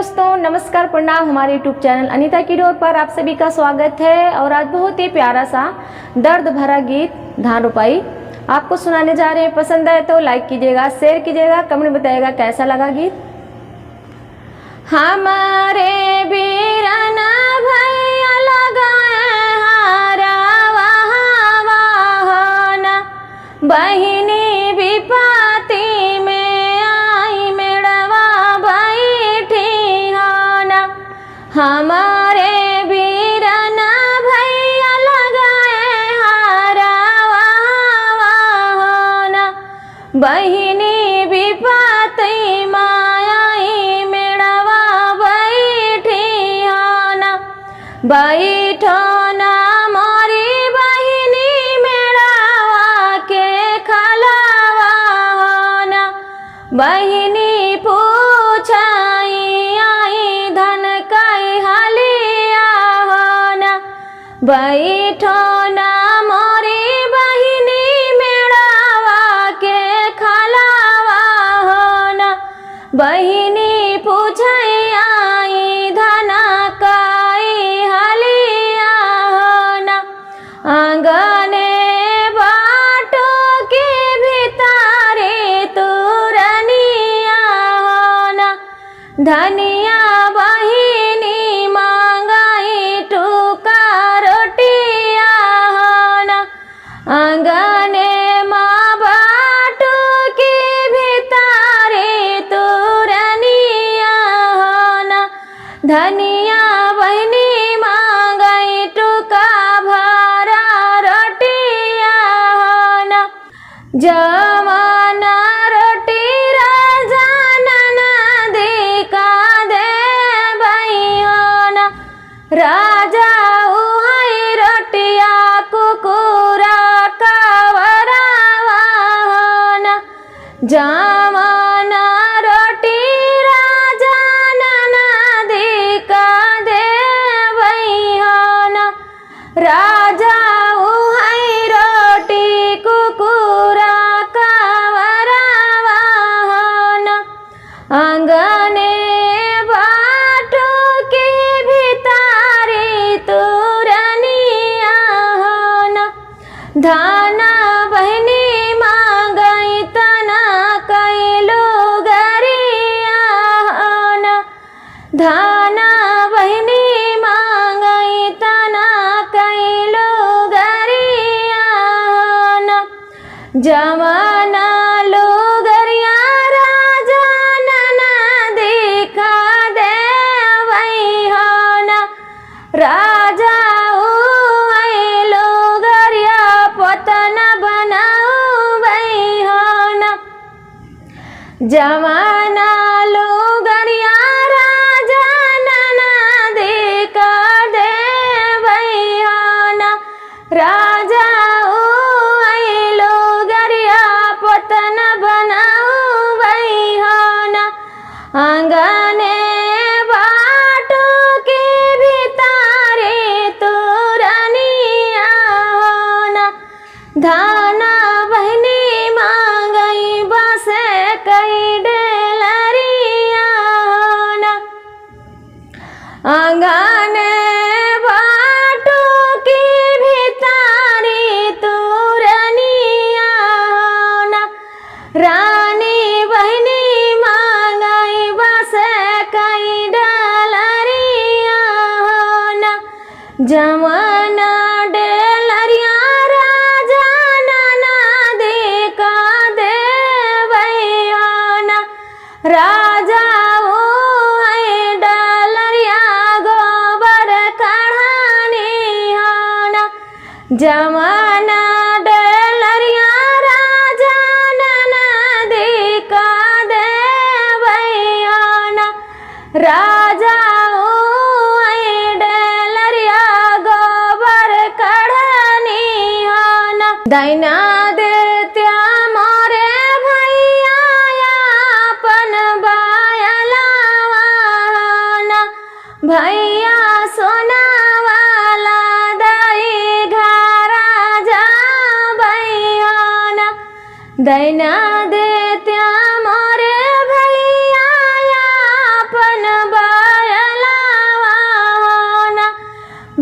दोस्तों, नमस्कार, प्रणाम। हमारे यूट्यूब चैनल अनीता की डोर पर आप सभी का स्वागत है। और आज बहुत ही प्यारा सा दर्द भरा गीत धान रोपाई आपको सुनाने जा रहे हैं। पसंद आए तो लाइक कीजिएगा, शेयर कीजिएगा, कमेंट बताइएगा कैसा लगा गीत। हमारे बीरना भैया लगाए हारा वहाना, बहिनी विपाती में आई मेड़वा बैठी होना। हमारे बीरना भैया लगाए हारा वहाना, बहिनी विपाती माई मेड़वा बैठी होना। बैठो ना मोरी बहिनी मेड़वा के खलावा होना। बहिनी पूछाई आई धन कई हलिया होना। बैठो ना मोरी बहिनी मेड़वा के खलावा होना। बहिनी पूछाई आई धन कई हलिया होना। आंगने बाटो के भितारे तुरनिया होना। धनिया बहिनी मांगाई टूका रोटिया होना। आंगने माँ बाटो के भितारे तुरनिया होना। धनिया बहिनी मांगाई टूका भरा रोटिया होना। जमाना रोटी राजा ननदी का दे होना। राजा उहाई रोटिया कुकुरा कवरावा होना। जमाना रोटी राजा ननदी का दे होना। राजा उहाई रोटी कुकुरा कवरावा होना। आंगने बाटो के भितारी तुरनिया होना। धाना बहिनी मांगई तना कैलो गरिया होना। धाना बहिनी मांगई तना कैलो गरिया होना। जमाना लोगरिया राजा ननदी का देवई होना। राजा उई लोगरिया पतन बनावई होना। जमाना लोगरिया राजा ननदी का देवई होना। राजा उई लोगरिया पतन बनावई होना। आंगने बाटो के भितारे तुरनिया होना। धाना बहिनी मांगई बसे कई डेलरिया होना। आंगने बाटो के भितारी तुरनिया होना। रानी बहिनी मांगई बसे कई डेलरिया होना। जमाना डेलरिया राजा ननदी का देवई होना। राजा उई डेलरिया गोबर कढ़ानी होना। जमाना डेलरिया राजा ननदी का देवई होना। राजा उई डेलरिया गोबर कढ़ानी होना। दैना देत्या मोरे भैया अपन बायलावा होना। भैया सोना वाला दई घरा जा होना। दैना देत्या मोरे भैया अपन बा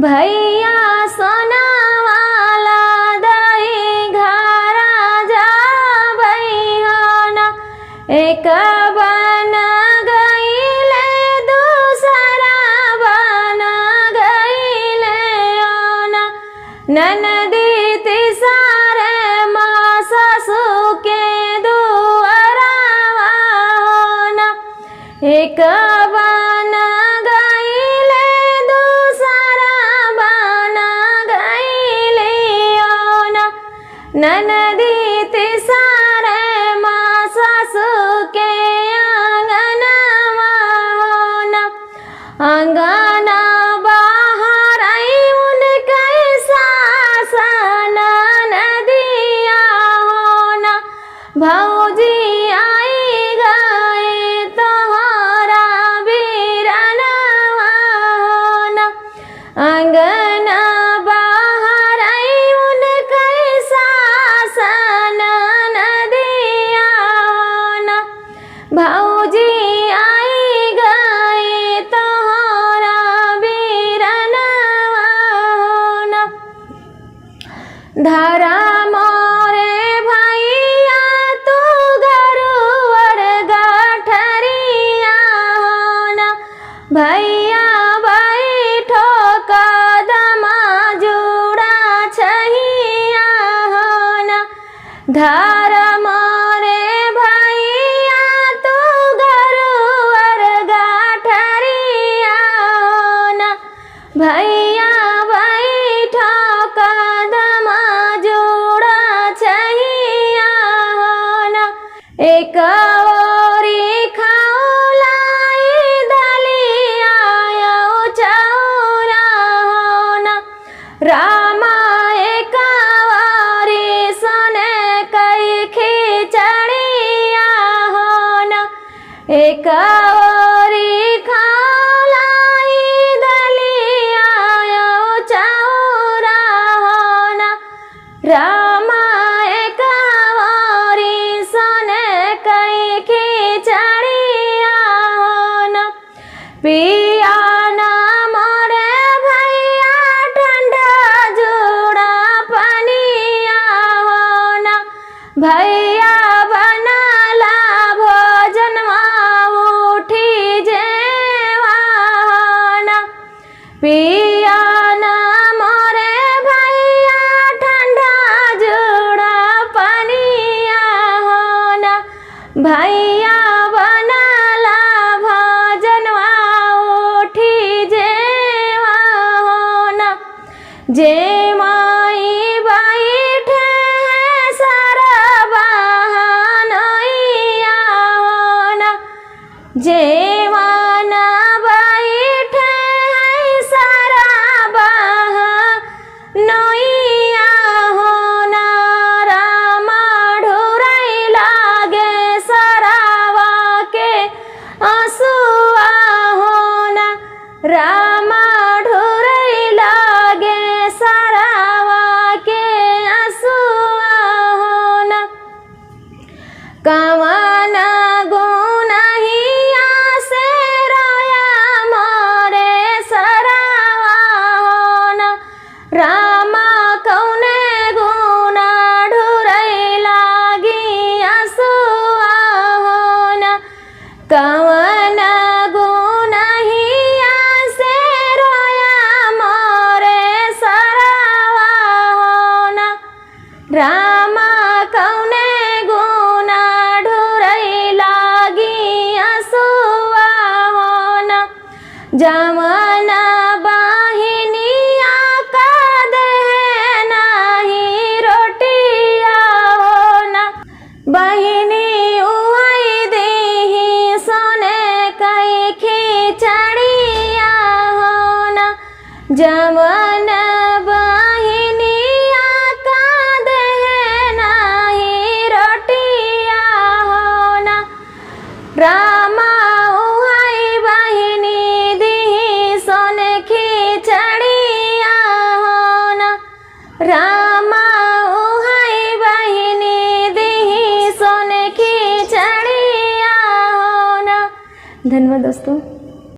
भैया सोना वाला दही घरा जा भैया एक बन गईले दूसरा बन गईले ओना ननदी तिसारे माँ सासू के दुआरा वाना एक बन गईले दूसरा बन गईले ओना ननदी तिसारे माँ सासू के आंगना वाना आंगना बाहर आई उनके सासन नदिया होना भौजी आई गए तोहरा बीरना होना आंगना बाहर आई उनके सासन नदिया होना भौजी आई गए तोहरा बीरना होना धरा मोरे भैया तू गरुवर गाठरिया होना भैया बैठो कदमा जुड़ा छहिया होना धर मोरे भैया तू गरुवर गाठरिया होना भैया बैठो कदमा जुड़ा छहिया होना एक ओरी खौलाई दलिया चौरा होना रामा एक ओरी सोने कई खिचड़िया होना एक ओरी खौलाई दलिया चौरा होना रामा एक ओरी सोने कई खिचड़िया होना पिया ना मोरे भैया ठंडा जुड़ा पनिया होना भैया बनला भोजनवा उठी जेवा होना पिया ना मोरे भैया ठंडा जुड़ा पनिया होना भैया बनला भोजनवा उठी जेवा होना जे माई बैठे हैं सरबा नैया होना जे माना बैठे हैं सरबा नैया होना रामा ढुरई लागे सरावा के आंसुआ होना रामा ढुरई लागे सरावा के आंसुआ होना कवन गुनहिया से रोया मोरे सरावा होना रामा कौने गुना ढुरई लागी आंसुआ होना कवन गुनहिया से रोया मोरे सरावा होना रामा कौने गुना ढुरई लागी आंसुआ होना जमना बाहिनिया का दे नाही रोटिया होना बहिनी उहई देही सोने कई खिचड़िया होना जमन बहिनिया का दे नाही रोटिया होना रामा उहई बहिनी दी सोने खिचड़िया होना रामा उहई बहिनी दी सोने खिचड़िया होना। धन्यवाद दोस्तों।